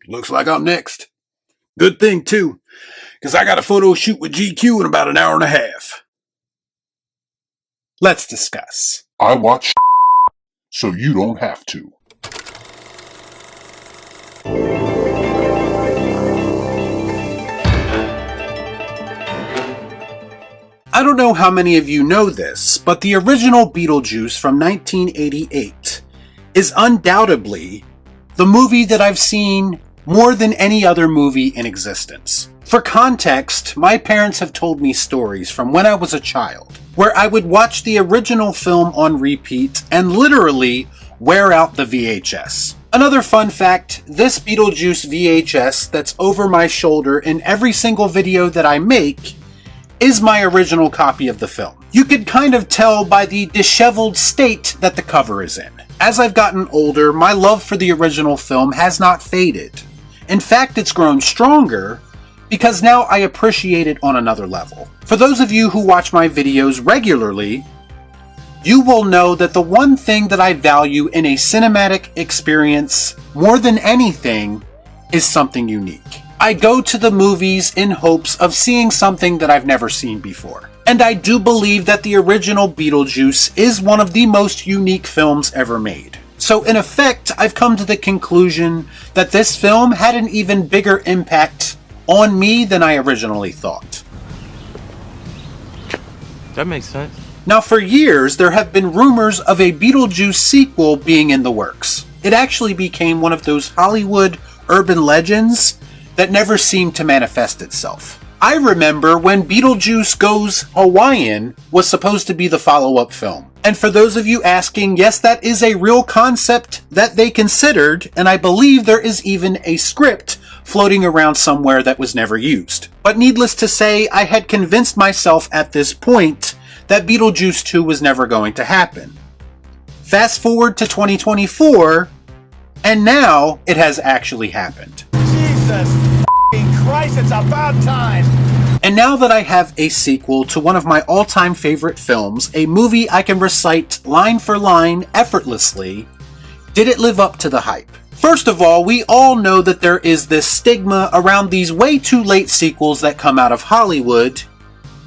Looks like I'm next. Good thing, too, because I got a photo shoot with GQ in about an hour and a half. Let's discuss. I watch so you don't have to. I don't know how many of you know this, but the original Beetlejuice from 1988 is undoubtedly the movie that I've seen more than any other movie in existence. For context, my parents have told me stories from when I was a child, where I would watch the original film on repeat and literally wear out the VHS. Another fun fact, this Beetlejuice VHS that's over my shoulder in every single video that I make is my original copy of the film. You could kind of tell by the disheveled state that the cover is in. As I've gotten older, my love for the original film has not faded. In fact, it's grown stronger because now I appreciate it on another level. For those of you who watch my videos regularly, you will know that the one thing that I value in a cinematic experience more than anything is something unique. I go to the movies in hopes of seeing something that I've never seen before. And I do believe that the original Beetlejuice is one of the most unique films ever made. So in effect, I've come to the conclusion that this film had an even bigger impact on me than I originally thought. That makes sense. Now for years, there have been rumors of a Beetlejuice sequel being in the works. It actually became one of those Hollywood urban legends that never seemed to manifest itself. I remember when Beetlejuice Goes Hawaiian was supposed to be the follow-up film. And for those of you asking, yes, that is a real concept that they considered, and I believe there is even a script floating around somewhere that was never used. But needless to say, I had convinced myself at this point that Beetlejuice 2 was never going to happen. Fast forward to 2024, and now it has actually happened. Jesus Christ, it's about time! And now that I have a sequel to one of my all-time favorite films, a movie I can recite line for line effortlessly, did it live up to the hype? First of all, we all know that there is this stigma around these way too late sequels that come out of Hollywood,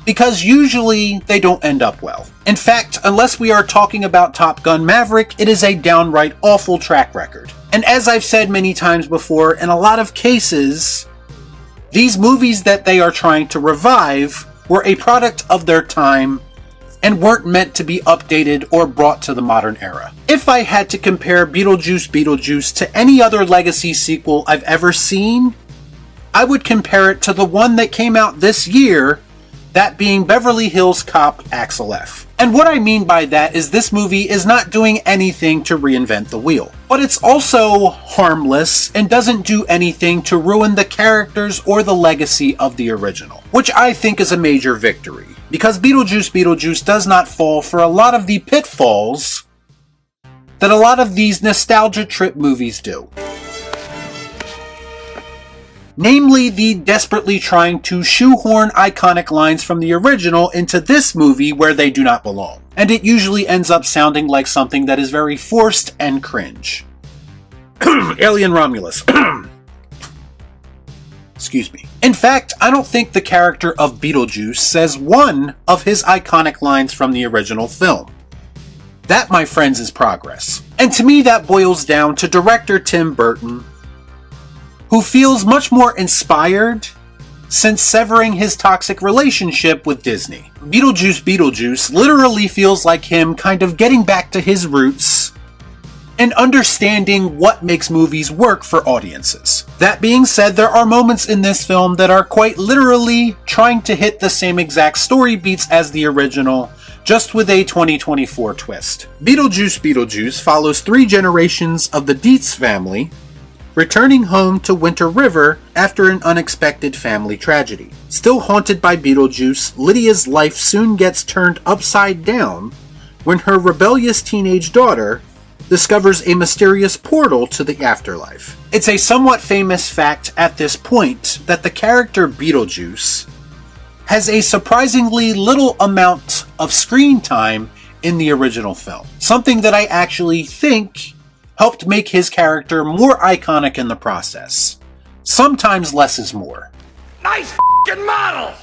because usually they don't end up well. In fact, unless we are talking about Top Gun Maverick, it is a downright awful track record. And as I've said many times before, in a lot of cases, these movies that they are trying to revive were a product of their time and weren't meant to be updated or brought to the modern era. If I had to compare Beetlejuice Beetlejuice to any other legacy sequel I've ever seen, I would compare it to the one that came out this year, that being Beverly Hills Cop Axel F. And what I mean by that is this movie is not doing anything to reinvent the wheel. But it's also harmless and doesn't do anything to ruin the characters or the legacy of the original. Which I think is a major victory, because Beetlejuice Beetlejuice does not fall for a lot of the pitfalls that a lot of these nostalgia trip movies do. Namely, the desperately trying to shoehorn iconic lines from the original into this movie where they do not belong. And it usually ends up sounding like something that is very forced and cringe. Alien Romulus. Excuse me. In fact, I don't think the character of Beetlejuice says one of his iconic lines from the original film. That, my friends, is progress. And to me, that boils down to director Tim Burton, who feels much more inspired since severing his toxic relationship with Disney. Beetlejuice Beetlejuice literally feels like him kind of getting back to his roots and understanding what makes movies work for audiences. That being said, there are moments in this film that are quite literally trying to hit the same exact story beats as the original, just with a 2024 twist. Beetlejuice Beetlejuice follows 3 generations of the Dietz family, returning home to Winter River after an unexpected family tragedy. Still haunted by Beetlejuice, Lydia's life soon gets turned upside down when her rebellious teenage daughter discovers a mysterious portal to the afterlife. It's a somewhat famous fact at this point that the character Beetlejuice has a surprisingly little amount of screen time in the original film. Something that I actually think helped make his character more iconic in the process. Sometimes less is more. Nice f***ing model!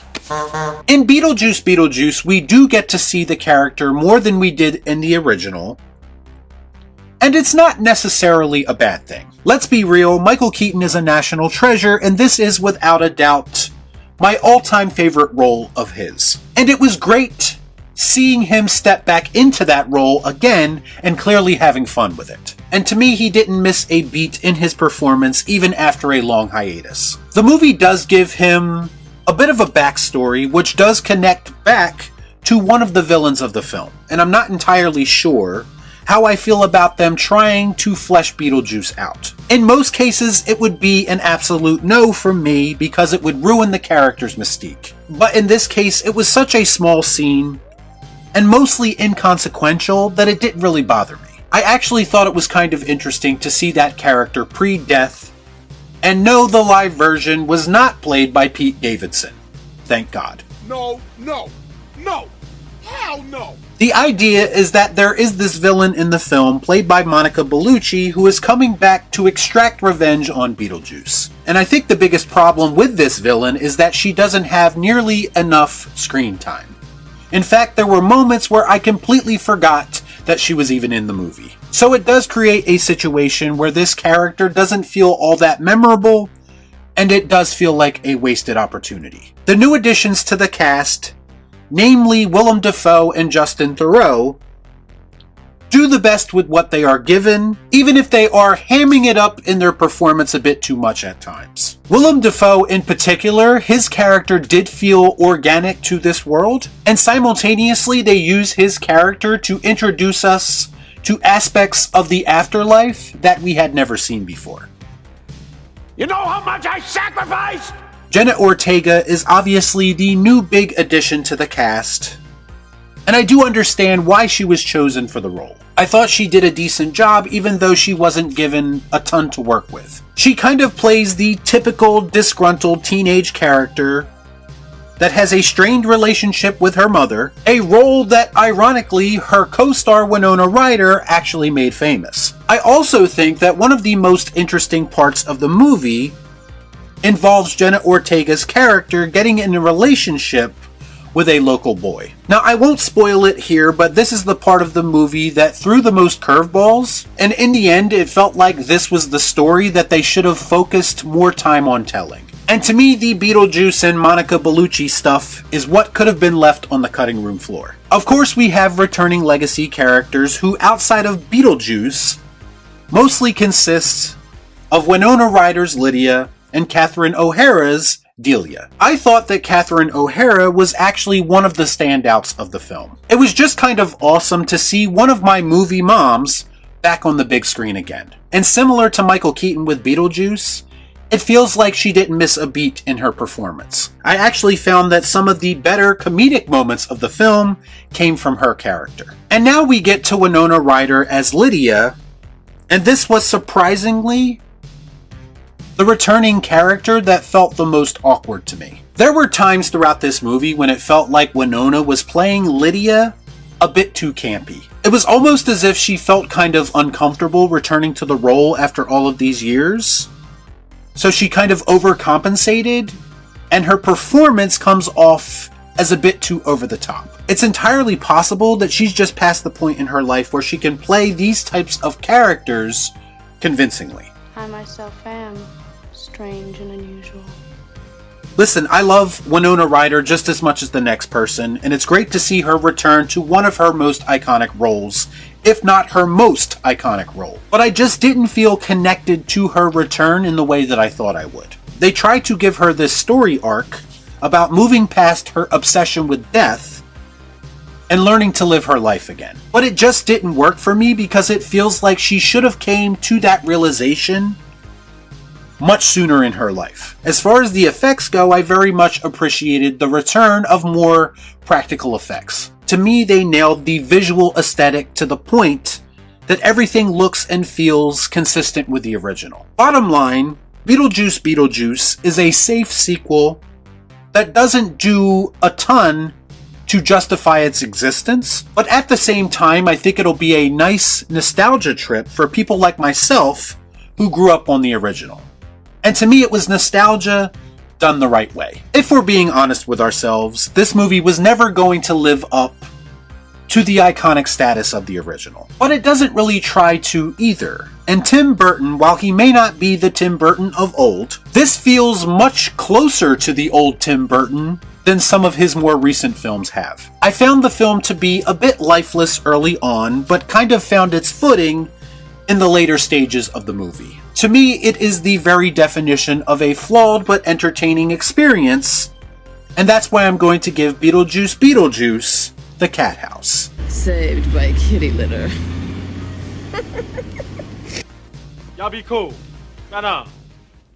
In Beetlejuice Beetlejuice, we do get to see the character more than we did in the original, and it's not necessarily a bad thing. Let's be real, Michael Keaton is a national treasure, and this is without a doubt my all-time favorite role of his. And it was great seeing him step back into that role again and clearly having fun with it. And to me, he didn't miss a beat in his performance even after a long hiatus. The movie does give him a bit of a backstory, which does connect back to one of the villains of the film. And I'm not entirely sure how I feel about them trying to flesh Beetlejuice out. In most cases, it would be an absolute no from me because it would ruin the character's mystique. But in this case, it was such a small scene and mostly inconsequential that it didn't really bother me. I actually thought it was kind of interesting to see that character pre-death, and no, the live version was not played by Pete Davidson. Thank God. No, no, no! Hell no! The idea is that there is this villain in the film, played by Monica Bellucci, who is coming back to extract revenge on Beetlejuice. And I think the biggest problem with this villain is that she doesn't have nearly enough screen time. In fact, there were moments where I completely forgot that she was even in the movie. So it does create a situation where this character doesn't feel all that memorable, and it does feel like a wasted opportunity. The new additions to the cast, namely Willem Dafoe and Justin Theroux, do the best with what they are given, even if they are hamming it up in their performance a bit too much at times. Willem Dafoe in particular, his character did feel organic to this world, and simultaneously they use his character to introduce us to aspects of the afterlife that we had never seen before. You know how much I sacrificed? Jenna Ortega is obviously the new big addition to the cast, and I do understand why she was chosen for the role. I thought she did a decent job even though she wasn't given a ton to work with. She kind of plays the typical disgruntled teenage character that has a strained relationship with her mother, a role that ironically her co-star Winona Ryder actually made famous. I also think that one of the most interesting parts of the movie involves Jenna Ortega's character getting in a relationship with a local boy. Now, I won't spoil it here, but this is the part of the movie that threw the most curveballs, and in the end, it felt like this was the story that they should have focused more time on telling. And to me, the Beetlejuice and Monica Bellucci stuff is what could have been left on the cutting room floor. Of course, we have returning legacy characters who, outside of Beetlejuice, mostly consists of Winona Ryder's Lydia and Catherine O'Hara's Delia. I thought that Catherine O'Hara was actually one of the standouts of the film. It was just kind of awesome to see one of my movie moms back on the big screen again. And similar to Michael Keaton with Beetlejuice, it feels like she didn't miss a beat in her performance. I actually found that some of the better comedic moments of the film came from her character. And now we get to Winona Ryder as Lydia, and this was surprisingly the returning character that felt the most awkward to me. There were times throughout this movie when it felt like Winona was playing Lydia a bit too campy. It was almost as if she felt kind of uncomfortable returning to the role after all of these years. So she kind of overcompensated, and her performance comes off as a bit too over the top. It's entirely possible that she's just past the point in her life where she can play these types of characters convincingly. I myself am strange and unusual. Listen, I love Winona Ryder just as much as the next person, and it's great to see her return to one of her most iconic roles, if not her most iconic role. But I just didn't feel connected to her return in the way that I thought I would. They tried to give her this story arc about moving past her obsession with death and learning to live her life again. But it just didn't work for me because it feels like she should have came to that realization much sooner in her life. As far as the effects go, I very much appreciated the return of more practical effects. To me, they nailed the visual aesthetic to the point that everything looks and feels consistent with the original. Bottom line, Beetlejuice Beetlejuice is a safe sequel that doesn't do a ton to justify its existence, but at the same time, I think it'll be a nice nostalgia trip for people like myself who grew up on the original. And to me, it was nostalgia done the right way. If we're being honest with ourselves, this movie was never going to live up to the iconic status of the original. But it doesn't really try to either. And Tim Burton, while he may not be the Tim Burton of old, this feels much closer to the old Tim Burton than some of his more recent films have. I found the film to be a bit lifeless early on, but kind of found its footing in the later stages of the movie. To me, it is the very definition of a flawed but entertaining experience, and that's why I'm going to give Beetlejuice Beetlejuice the Cathouse. Saved by kitty litter. Y'all be cool. Right on.